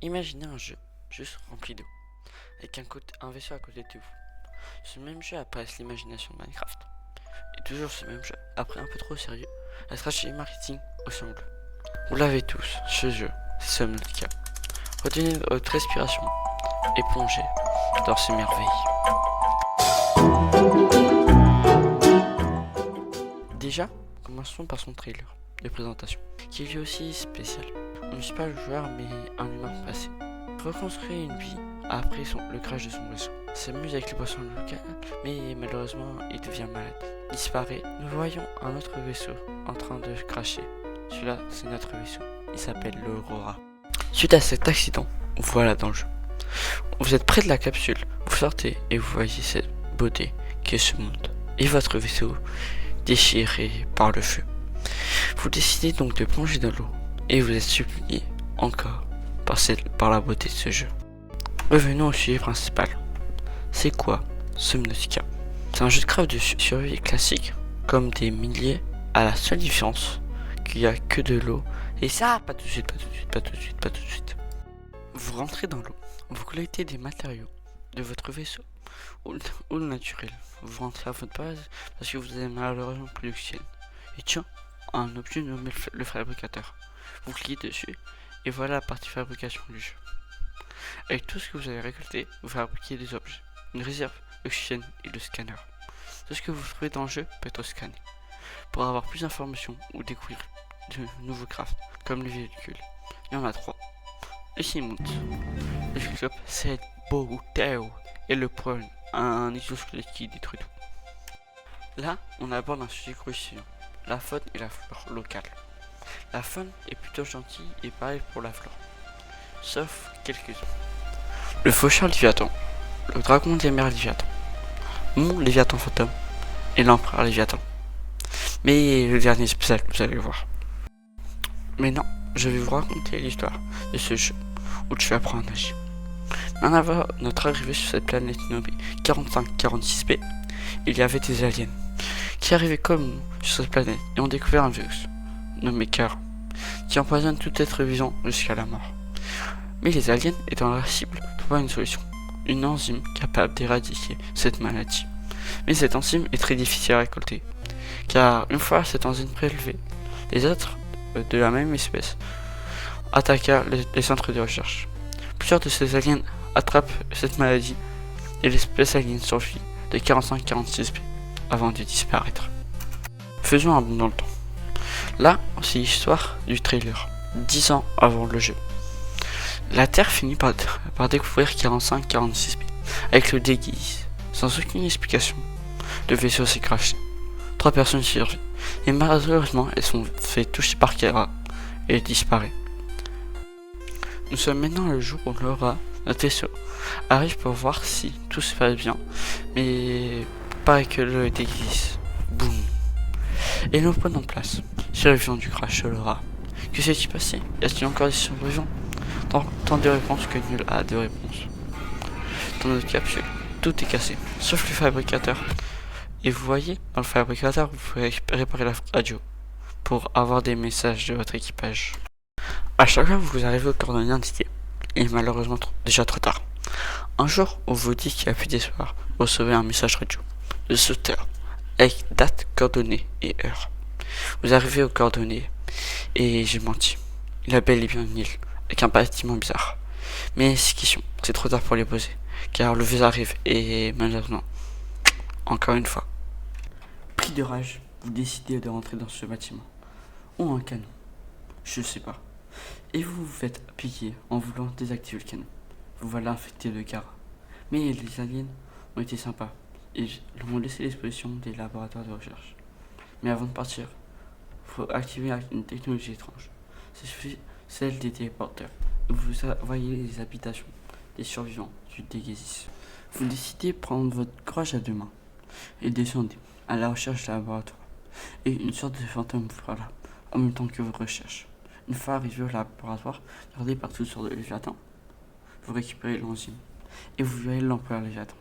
Imaginez un jeu juste rempli d'eau, avec un vaisseau à côté de vous. Ce même jeu apparaît l'imagination de Minecraft. Et toujours ce même jeu, après un peu trop sérieux, la stratégie marketing au semble. Vous l'avez tous, ce jeu, c'est Subnautica. Retenez votre respiration et plongez dans ces merveilles. Déjà, commençons par son trailer de présentation, qui est lui aussi spécial. On ne suit pas le joueur, mais un humain passé. Reconstruire une vie après le crash de son vaisseau. S'amuse avec les poissons locaux, mais malheureusement, il devient malade. Disparaît. Nous voyons un autre vaisseau en train de crasher. Celui-là, c'est notre vaisseau. Il s'appelle l'Aurora. Suite à cet accident, voilà dans le jeu. Vous êtes près de la capsule, vous sortez et vous voyez cette beauté qui est ce monde. Et votre vaisseau déchiré par le feu. Vous décidez donc de plonger dans l'eau et vous êtes supplié encore par la beauté de ce jeu. Revenons au sujet principal. C'est quoi Subnautica? C'est un jeu de craft de survie classique, comme des milliers, à la seule différence qu'il n'y a que de l'eau. Et ça, pas tout de suite, pas tout de suite, pas tout de suite, pas tout de suite. Vous rentrez dans l'eau, vous collectez des matériaux de votre vaisseau ou le naturel. Vous rentrez à votre base parce que vous avez malheureusement plus d'oxygène. Et tiens, un objet nommé le fabricateur. Vous cliquez dessus et voilà la partie fabrication du jeu. Avec tout ce que vous avez récolté, vous fabriquez des objets, une réserve, l'oxygène et le scanner. Tout ce que vous trouvez dans le jeu peut être scanné. Pour avoir plus d'informations ou découvrir de nouveaux crafts, comme les véhicules, il y en a 3. Le Seamout, le Cyclope, c'est Bouteo et le Prone, un exosquelette qui détruit tout. Là, on aborde un sujet crucial, la faune et la flore locale. La faune est plutôt gentille et pareil pour la flore, sauf quelques-uns. Le faucheur Léviathan, le dragon des mers Léviathan, mon Léviathan fantôme et l'empereur Léviathan. Mais le dernier spécial, vous allez voir. Mais non, je vais vous raconter l'histoire de ce jeu où tu apprends à nager. Bien avant notre arrivée sur cette planète nommée 4546b, il y avait des aliens qui arrivaient comme nous sur cette planète et ont découvert un virus nommé Car, qui empoisonne tout être vivant jusqu'à la mort. Mais les aliens étant la cible, trouvent une solution, une enzyme capable d'éradiquer cette maladie. Mais cette enzyme est très difficile à récolter, car une fois cette enzyme prélevée, les autres de la même espèce attaqua les centres de recherche. Plusieurs de ces aliens attrapent cette maladie et l'espèce alien survit de 45-46b avant de disparaître. Faisons un bond dans le temps. Là, c'est l'histoire du trailer, 10 ans avant le jeu. La Terre finit par découvrir 45-46b avec le déguise, sans aucune explication. Le vaisseau s'est crashé. 3 personnes survivent et malheureusement elles sont fait toucher par Kara et elle disparaît. Nous sommes maintenant le jour où Laura, notre vaisseau, arrive pour voir si tout se passe bien, mais pareil que le déguise. Boum. Et nous prenons place. Survivants du crash de Laura. Que s'est-il passé? Y a-t-il encore des survivants? Tant de réponses que nul a de réponses. Dans notre capsule, tout est cassé, sauf le fabricateur. Et vous voyez, dans le fabricateur, vous pouvez réparer la radio pour avoir des messages de votre équipage. À chaque fois que vous arrivez aux coordonnées indiquées, il est malheureusement déjà trop tard. Un jour, on vous dit qu'il y a plus d'espoir, vous recevez un message radio de sauteur avec date, coordonnées et heure. Vous arrivez aux coordonnées et j'ai menti. Il a bel et bien une île avec un bâtiment bizarre. Mais c'est question, c'est trop tard pour les poser, car le vœu arrive et malheureusement, encore une fois. Pris de rage, vous décidez de rentrer dans ce bâtiment. Ou un canon, je sais pas. Et vous vous faites piquer en voulant désactiver le canon. Vous voilà infecté de Kara. Mais les aliens ont été sympas et leur ont laissé l'exposition des laboratoires de recherche. Mais avant de partir, il faut activer une technologie étrange. C'est celle des téléporteurs. Vous voyez les habitations des survivants du Dégésis. Vous décidez de prendre votre courage à 2 mains et descendez à la recherche de laboratoire. Et une sorte de fantôme vous fera là, en même temps que vos recherches. Une fois arrivé au laboratoire, gardé par toutes sortes de Léviathans, vous récupérez l'enzyme et vous verrez l'empereur Léviathan,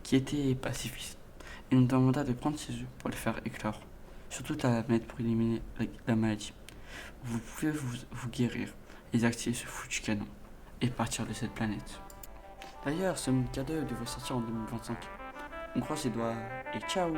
qui était pacifiste, et nous demanda de prendre ses œufs pour les faire éclore, surtout à la mettre pour éliminer la maladie. Vous pouvez vous guérir et activer ce foutu canon et partir de cette planète. D'ailleurs, ce Moon K2 devrait sortir en 2025. On croise les doigts et ciao!